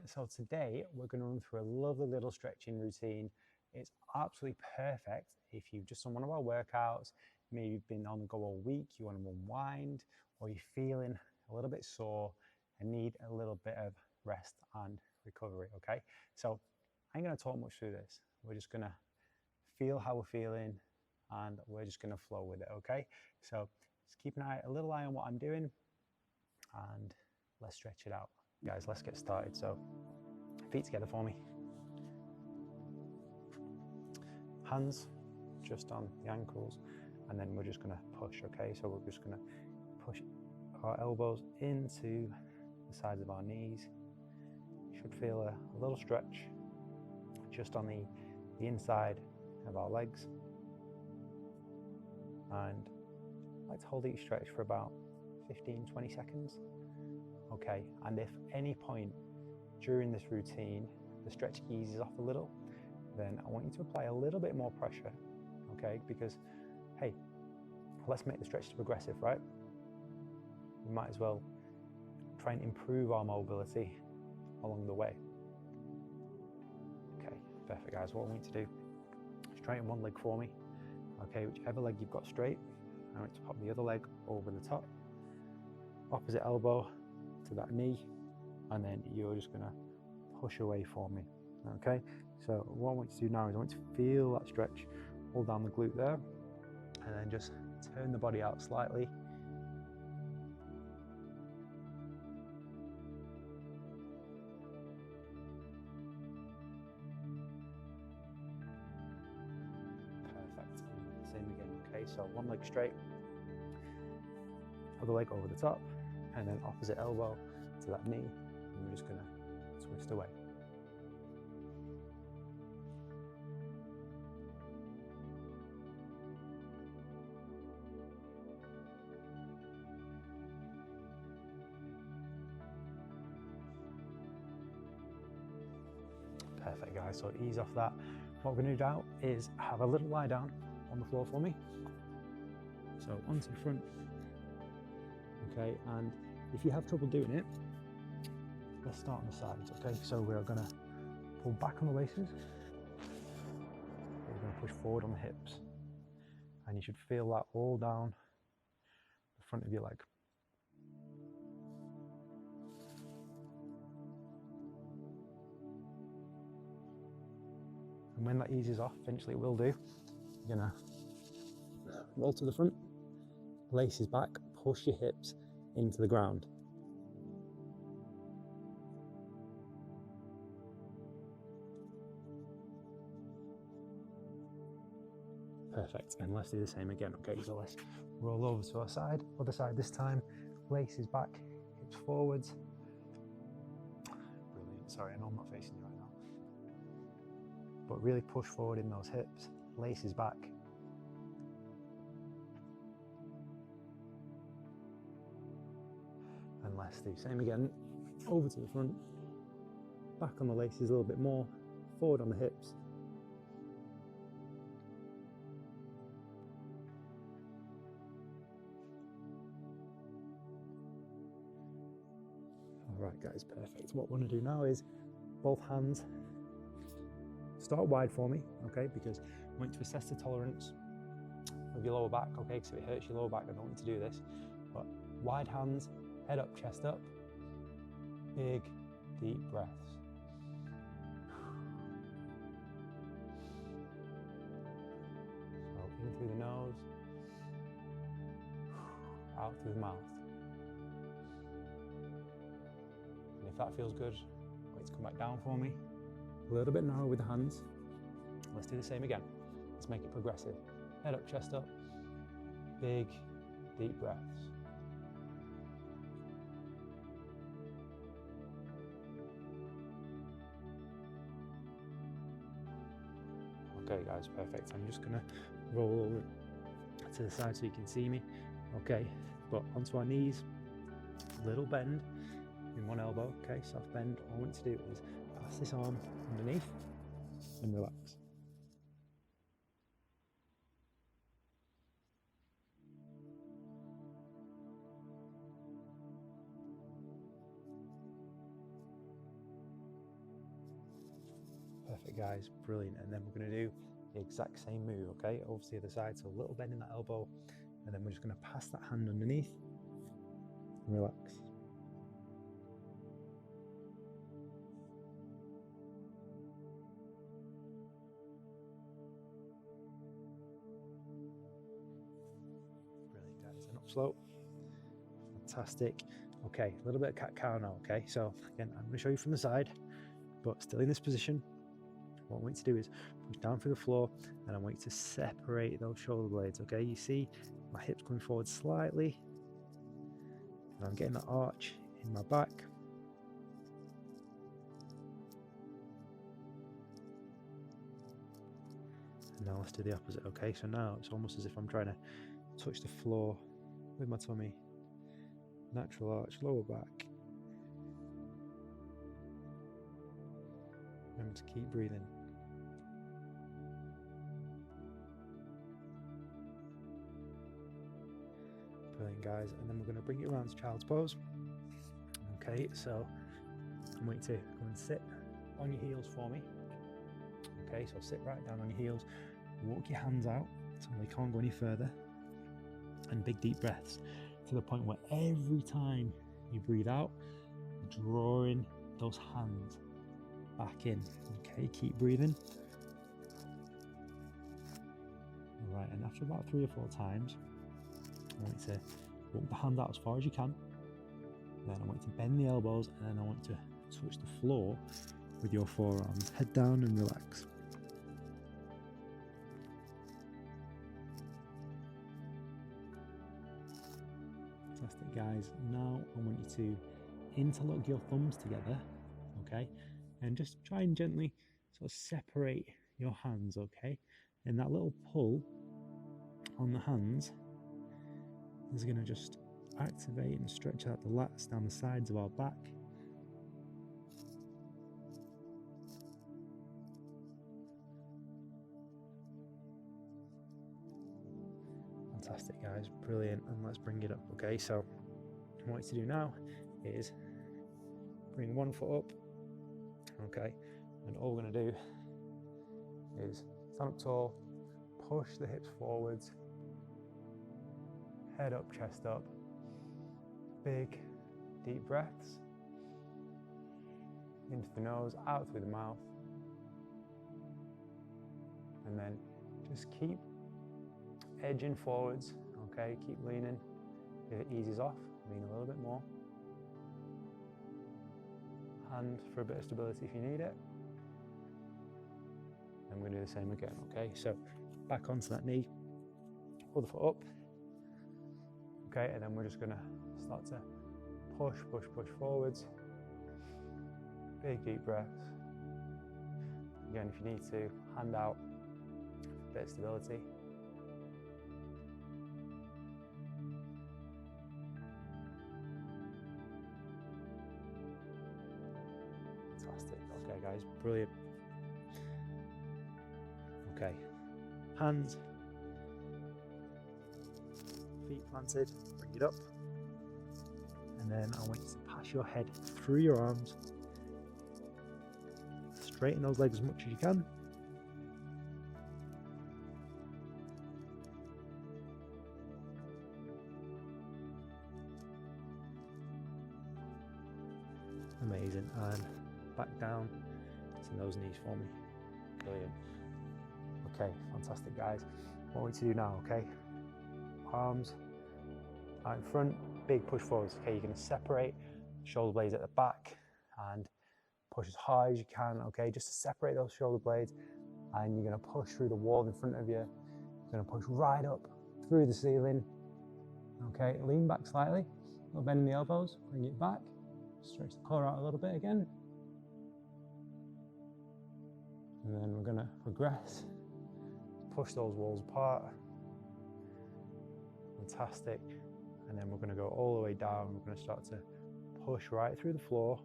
So today we're going to run through a lovely little stretching routine. It's absolutely perfect if you've just done one of our workouts, maybe you've been on the go all week, you want to unwind, or you're feeling a little bit sore and need a little bit of rest and recovery, okay? So I ain't going to talk much through this. We're just going to feel how we're feeling and we're just going to flow with it, okay? So just keep a little eye on what I'm doing and let's stretch it out. Guys, let's get started. So feet together for me. Hands just on the ankles, and then we're just going to push, okay? So we're just going to push our elbows into the sides of our knees. You should feel a little stretch just on the inside of our legs. And I like to hold each stretch for about 15-20 seconds. Okay, and if any point during this routine the stretch eases off a little, then I want you to apply a little bit more pressure, okay? Because, hey, let's make the stretch progressive, right? We might as well try and improve our mobility along the way. Okay, perfect, guys. What I want you to do, straighten one leg for me, okay? Whichever leg you've got straight, I want you to pop the other leg over the top, opposite elbow to that knee, and then you're just going to push away for me, okay? So what I want you to do now is I want you to feel that stretch all down the glute there, and then just turn the body out slightly. Perfect. Same again, okay? So one leg straight, other leg over the top, and then opposite elbow to that knee, and we're just going to twist away. Perfect, guys. So ease off that. What we're going to do now is have a little lie down on the floor for me. So onto the front. Okay, and if you have trouble doing it, let's start on the sides, okay? So we're going to pull back on the laces. We're going to push forward on the hips. And you should feel that all down the front of your leg. And when that eases off, eventually it will do, you're going to roll to the front, laces back, push your hips into the ground. Perfect, and let's do the same again, okay? So let's roll over to our side, other side this time, laces back, hips forwards. Brilliant, sorry, I know I'm not facing you right now. But really push forward in those hips, laces back. And let's do the same again, over to the front, back on the laces a little bit more, forward on the hips. All right, guys, perfect. What we want to do now is both hands start wide for me, okay? Because I want you to assess the tolerance of your lower back, okay? So it hurts your lower back, I don't want you to do this. But wide hands, head up, chest up, big, deep breaths. So in through the nose, out through the mouth. And if that feels good, wait to come back down for me. A little bit narrow with the hands. Let's do the same again. Let's make it progressive. Head up, chest up, big, deep breaths. Okay, guys, perfect. I'm just gonna roll over to the side so you can see me. Okay, but onto our knees, little bend in one elbow, okay, soft bend. All I want you to do is pass this arm underneath and relax. Perfect, guys, brilliant. And then we're going to do the exact same move, okay, over to the other side. So a little bend in that elbow, and then we're just going to pass that hand underneath and relax. Brilliant, guys, and up slow. Fantastic. Okay, a little bit of cat-cow now, okay? So again, I'm going to show you from the side, but still in this position. What I want you to do is push down through the floor, and I want you to separate those shoulder blades, okay? You see my hips coming forward slightly, and I'm getting that arch in my back. And now let's do the opposite, okay? So now it's almost as if I'm trying to touch the floor with my tummy. Natural arch, lower back. Remember to keep breathing. Brilliant, guys. And then we're going to bring it around to child's pose. Okay, so I want you to go and sit on your heels for me. Okay, so sit right down on your heels. Walk your hands out so they can't go any further. And big deep breaths to the point where every time you breathe out, you're drawing those hands back in. Okay, keep breathing. All right, and after about 3 or 4 times, I want you to walk the hand out as far as you can. Then I want you to bend the elbows, and then I want you to touch the floor with your forearms. Head down and relax. Fantastic, guys. Now I want you to interlock your thumbs together, okay? And just try and gently sort of separate your hands, okay? And that little pull on the hands is going to just activate and stretch out the lats down the sides of our back. Fantastic, guys, brilliant. And let's bring it up, okay? So what I want you to do now is bring one foot up, okay? And all we're going to do is stand up tall, push the hips forwards, head up, chest up, big deep breaths into the nose, out through the mouth, and then just keep edging forwards, okay? Keep leaning. If it eases off, lean a little bit more. Hand for a bit of stability if you need it. And we're going to do the same again, okay? So back onto that knee, other foot up. Okay, and then we're just going to start to push, push, push forwards. Big deep breaths. Again, if you need to, hand out, a bit of stability. Fantastic. Okay, guys, brilliant. Okay, hands, feet planted, bring it up, and then I want you to pass your head through your arms, straighten those legs as much as you can, amazing, and back down to those knees for me, brilliant. Okay, fantastic, guys. What I want you to do now, okay? Arms out in front, big push forwards. Okay, you're going to separate shoulder blades at the back and push as hard as you can, okay? Just to separate those shoulder blades, and you're going to push through the wall in front of you. You're going to push right up through the ceiling, okay? Lean back slightly, a little bend in the elbows, bring it back, stretch the core out a little bit again. And then we're going to progress. Push those walls apart. Fantastic. And then we're going to go all the way down. We're going to start to push right through the floor.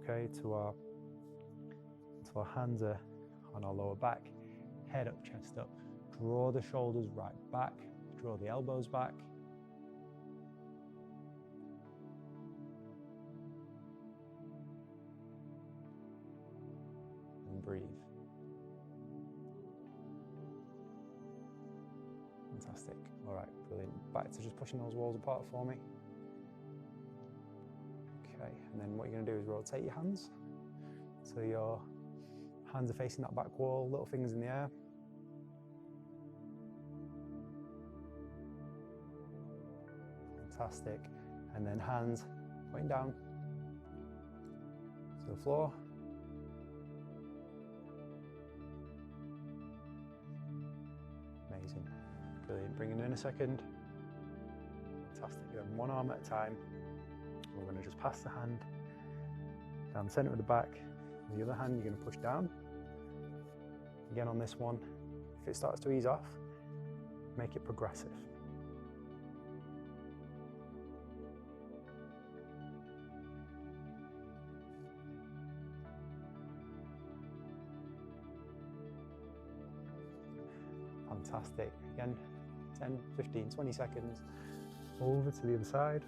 Okay, till our hands are on our lower back. Head up, chest up. Draw the shoulders right back. Draw the elbows back. breathe. Fantastic. All right, brilliant. Back to just pushing those walls apart for me. Okay, and then what you're going to do is rotate your hands. So your hands are facing that back wall, little fingers in the air. Fantastic. And then hands pointing down to the floor. Amazing. Brilliant. Bring it in a second. Fantastic. Then one arm at a time. We're going to just pass the hand down the center of the back. With the other hand, you're going to push down. Again on this one, if it starts to ease off, make it progressive. Fantastic. Again, 10, 15, 20 seconds. Over to the other side.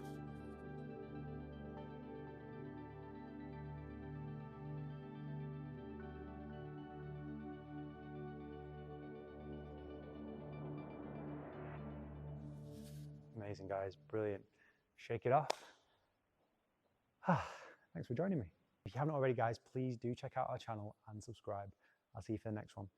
Amazing, guys. Brilliant. Shake it off. Thanks for joining me. If you haven't already, guys, please do check out our channel and subscribe. I'll see you for the next one.